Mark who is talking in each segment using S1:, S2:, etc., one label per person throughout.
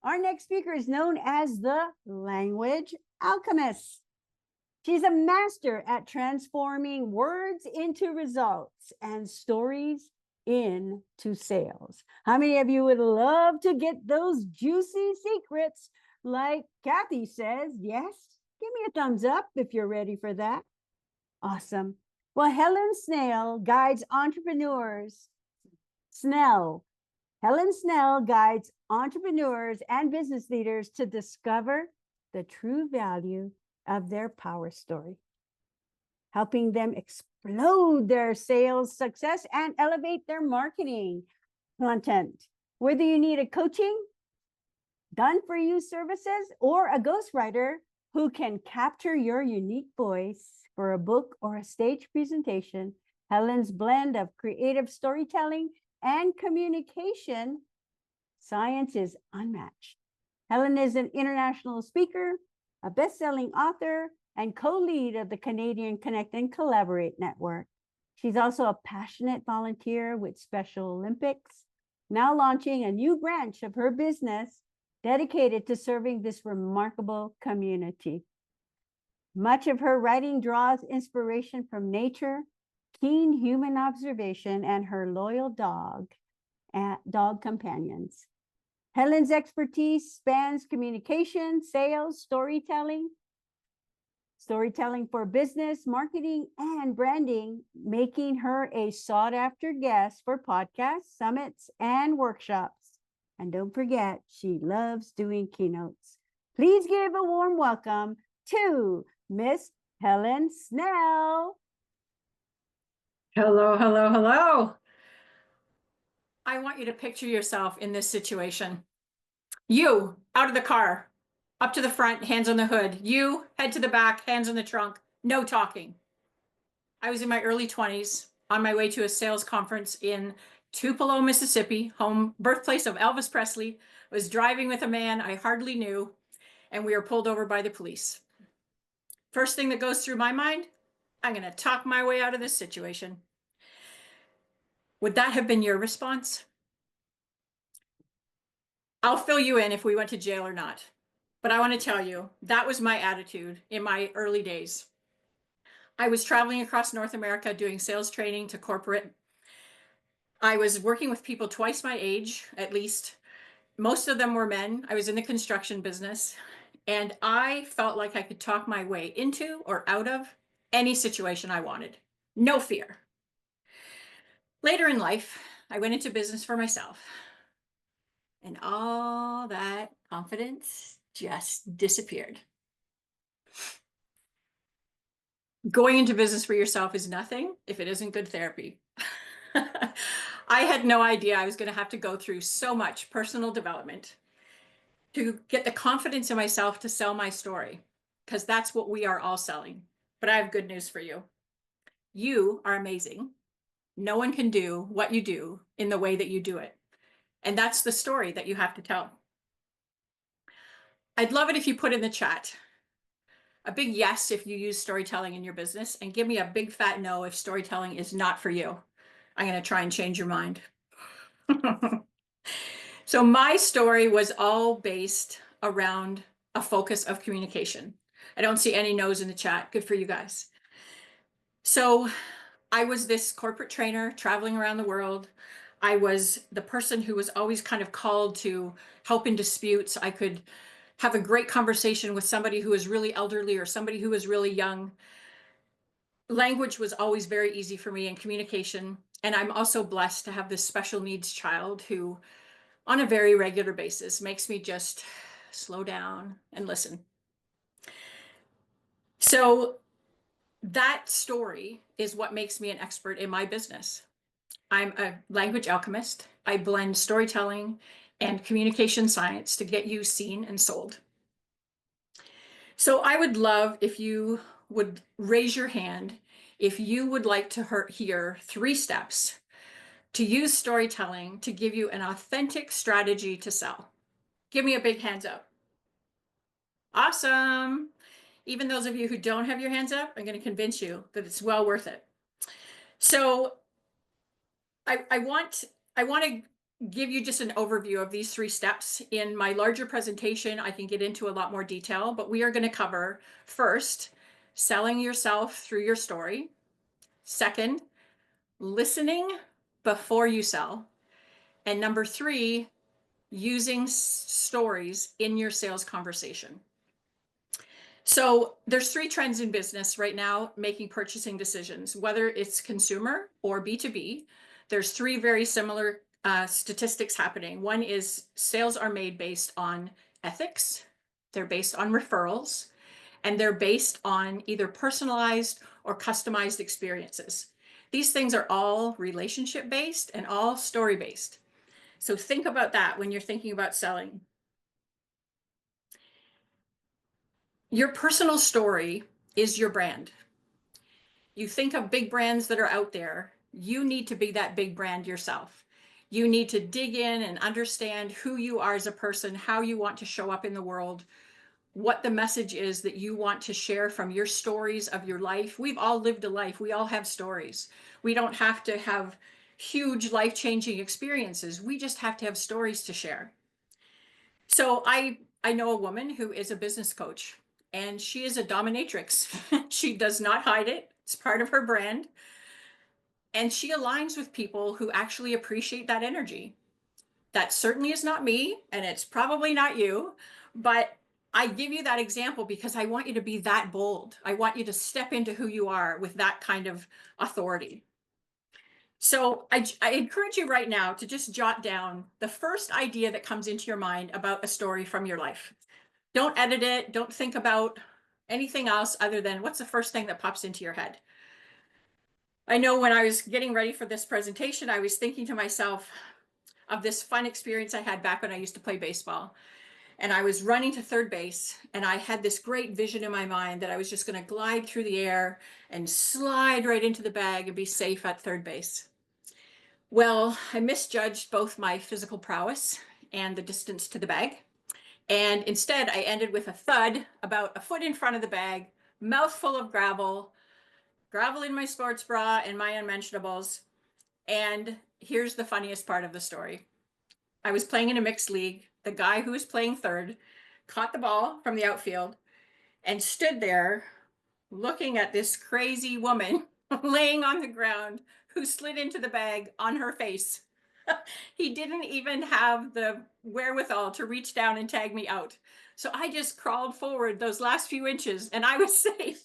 S1: Our next speaker is known as the language alchemist. She's a master at transforming words into results and stories into sales. How many of you would love to get those juicy secrets? Like Kathy says, yes. Give me a thumbs up if you're ready for that. Awesome. Well, Helen Snell guides entrepreneurs. Helen Snell guides entrepreneurs and business leaders to discover the true value of their power story, helping them explode their sales success and elevate their marketing content. Whether you need a coaching, done for you services, or a ghostwriter who can capture your unique voice for a book or a stage presentation, Helen's blend of creative storytelling and communication science is unmatched. Helen is an international speaker, a best-selling author, and co-lead of the Canadian Connect and Collaborate Network. She's also a passionate volunteer with Special Olympics, now launching a new branch of her business dedicated to serving this remarkable community. Much of her writing draws inspiration from nature, keen human observation, and her loyal dog companions. Helen's expertise spans communication, sales, storytelling for business, marketing, and branding, making her a sought-after guest for podcasts, summits, and workshops. And don't forget, she loves doing keynotes. Please give a warm welcome to Miss Helen Snell.
S2: Hello, hello, hello. I want you to picture yourself in this situation. You, out of the car, up to the front, hands on the hood. You, head to the back, hands on the trunk, no talking. I was in my early 20s, on my way to a sales conference in Tupelo, Mississippi, birthplace of Elvis Presley. I was driving with a man I hardly knew, and we were pulled over by the police. First thing that goes through my mind, I'm going to talk my way out of this situation. Would that have been your response? I'll fill you in if we went to jail or not. But I want to tell you, that was my attitude in my early days. I was traveling across North America doing sales training to corporate. I was working with people twice my age, at least. Most of them were men. I was in the construction business. And I felt like I could talk my way into or out of any situation I wanted. No fear. Later in life, I went into business for myself. And all that confidence just disappeared. Going into business for yourself is nothing if it isn't good therapy. I had no idea I was going to have to go through so much personal development to get the confidence in myself to sell my story, because that's what we are all selling. But I have good news for you. You are amazing. No one can do what you do in the way that you do it. And that's the story that you have to tell. I'd love it if you put in the chat a big yes if you use storytelling in your business, and give me a big fat no if storytelling is not for you. I'm going to try and change your mind. So my story was all based around a focus of communication. I don't see any no's in the chat. Good for you guys. So I was this corporate trainer traveling around the world. I was the person who was always kind of called to help in disputes. I could have a great conversation with somebody who was really elderly or somebody who was really young. Language was always very easy for me in communication. And I'm also blessed to have this special needs child who, on a very regular basis, makes me just slow down and listen. So that story is what makes me an expert in my business. I'm a language alchemist. I blend storytelling and communication science to get you seen and sold. So I would love if you would raise your hand if you would like to hear 3 steps to use storytelling to give you an authentic strategy to sell. Give me a big hands up. Awesome. Even those of you who don't have your hands up, I'm going to convince you that it's well worth it. So I want to give you just an overview of these 3 steps. In my larger presentation, I can get into a lot more detail, but we are going to cover first, selling yourself through your story. Second, listening before you sell. And number 3, using stories in your sales conversation. So there's 3 trends in business right now making purchasing decisions, whether it's consumer or B2B. There's 3 very similar statistics happening. One is sales are made based on ethics, they're based on referrals, and they're based on either personalized or customized experiences. These things are all relationship based and all story based. So think about that when you're thinking about selling. Your personal story is your brand. You think of big brands that are out there, you need to be that big brand yourself. You need to dig in and understand who you are as a person, how you want to show up in the world, what the message is that you want to share from your stories of your life. We've all lived a life. We all have stories. We don't have to have huge life-changing experiences. We just have to have stories to share. So I know a woman who is a business coach, and she is a dominatrix. She does not hide it. It's part of her brand. And she aligns with people who actually appreciate that energy. That certainly is not me, and it's probably not you, but I give you that example because I want you to be that bold. I want you to step into who you are with that kind of authority. So I encourage you right now to just jot down the first idea that comes into your mind about a story from your life. Don't edit it. Don't think about anything else other than what's the first thing that pops into your head. I know when I was getting ready for this presentation, I was thinking to myself of this fun experience I had back when I used to play baseball. And I was running to third base, and I had this great vision in my mind that I was just going to glide through the air and slide right into the bag and be safe at third base. Well, I misjudged both my physical prowess and the distance to the bag. And instead, I ended with a thud about a foot in front of the bag, mouthful of gravel, gravel in my sports bra and my unmentionables. And here's the funniest part of the story. I was playing in a mixed league. The guy who was playing third caught the ball from the outfield and stood there looking at this crazy woman laying on the ground who slid into the bag on her face. He didn't even have the wherewithal to reach down and tag me out. So I just crawled forward those last few inches and I was safe.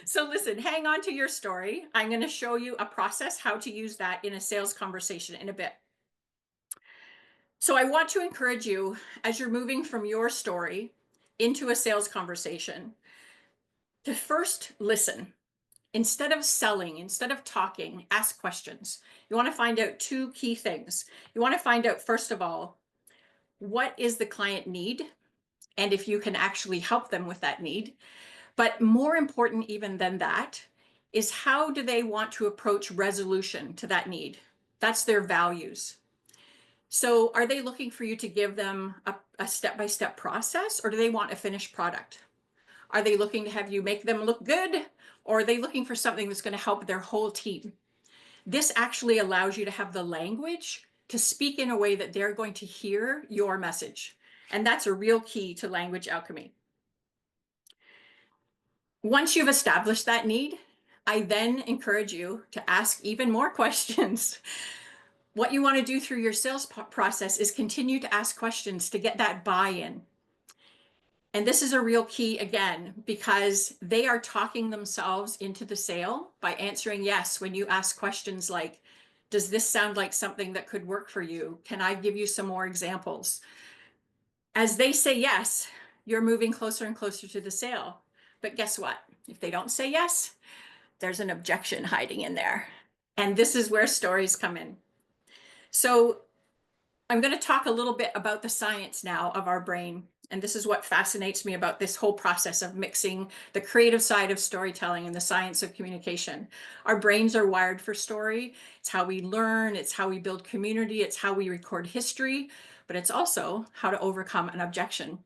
S2: So listen, hang on to your story. I'm going to show you a process how to use that in a sales conversation in a bit. So I want to encourage you as you're moving from your story into a sales conversation to first listen. Instead of selling, instead of talking, ask questions. You want to find out 2 key things. You want to find out, first of all, what is the client need? And if you can actually help them with that need. But more important even than that is how do they want to approach resolution to that need? That's their values. So are they looking for you to give them a step-by-step process, or do they want a finished product? Are they looking to have you make them look good, or are they looking for something that's going to help their whole team? This actually allows you to have the language to speak in a way that they're going to hear your message. And that's a real key to language alchemy. Once you've established that need, I then encourage you to ask even more questions. What you want to do through your sales process is continue to ask questions to get that buy-in. And this is a real key again, because they are talking themselves into the sale by answering yes when you ask questions like, does this sound like something that could work for you? Can I give you some more examples? As they say yes, you're moving closer and closer to the sale. But guess what? If they don't say yes, there's an objection hiding in there. And this is where stories come in. So I'm going to talk a little bit about the science now of our brain. And this is what fascinates me about this whole process of mixing the creative side of storytelling and the science of communication. Our brains are wired for story. It's how we learn. It's how we build community. It's how we record history, but it's also how to overcome an objection.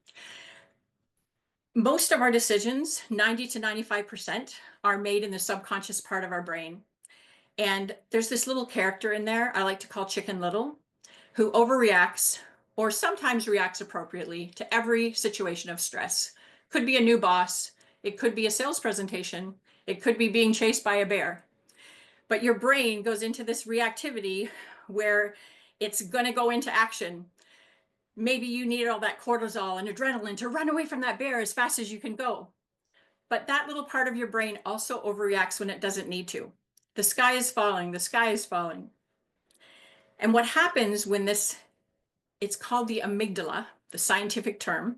S2: Most of our decisions, 90 to 95%, are made in the subconscious part of our brain. And there's this little character in there I like to call Chicken Little, who overreacts or sometimes reacts appropriately to every situation of stress. Could be a new boss, it could be a sales presentation, it could be being chased by a bear. But your brain goes into this reactivity where it's going to go into action. Maybe you need all that cortisol and adrenaline to run away from that bear as fast as you can go. But that little part of your brain also overreacts when it doesn't need to. The sky is falling, the sky is falling. And what happens when this, it's called the amygdala, the scientific term,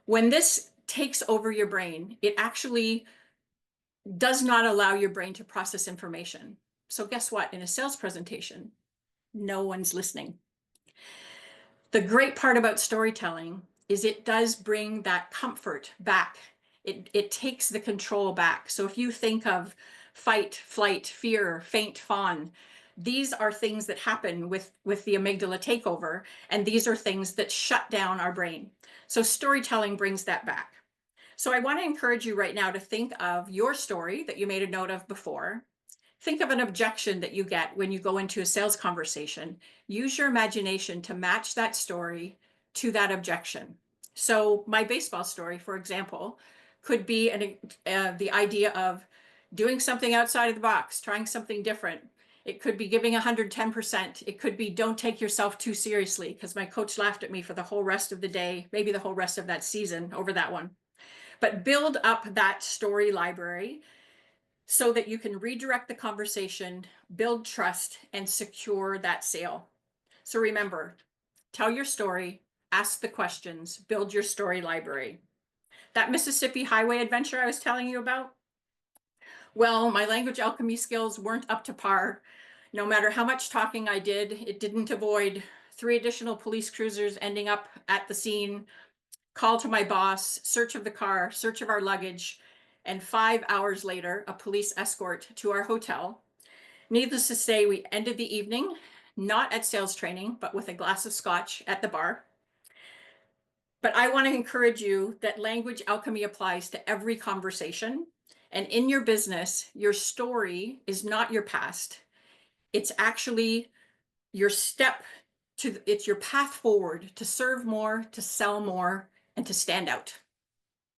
S2: when this takes over your brain, it actually does not allow your brain to process information. So guess what? In a sales presentation, no one's listening. The great part about storytelling is it does bring that comfort back. It takes the control back. So if you think of fight, flight, fear, faint, fawn, these are things that happen with the amygdala takeover, and these are things that shut down our brain. So storytelling brings that back. So I want to encourage you right now to think of your story that you made a note of before. Think of an objection that you get when you go into a sales conversation. Use your imagination to match that story to that objection. So my baseball story, for example, could be the idea of doing something outside of the box, trying something different. It could be giving 110%. It could be don't take yourself too seriously, because my coach laughed at me for the whole rest of the day, maybe the whole rest of that season over that one. But build up that story library so that you can redirect the conversation, build trust, and secure that sale. So remember, tell your story, ask the questions, build your story library. That Mississippi highway adventure I was telling you about, well, my language alchemy skills weren't up to par. No matter how much talking I did, it didn't avoid 3 additional police cruisers ending up at the scene, call to my boss, search of the car, search of our luggage, and 5 hours later, a police escort to our hotel. Needless to say, we ended the evening, not at sales training, but with a glass of scotch at the bar. But I want to encourage you that language alchemy applies to every conversation. And in your business, your story is not your past. It's actually your it's your path forward to serve more, to sell more, and to stand out.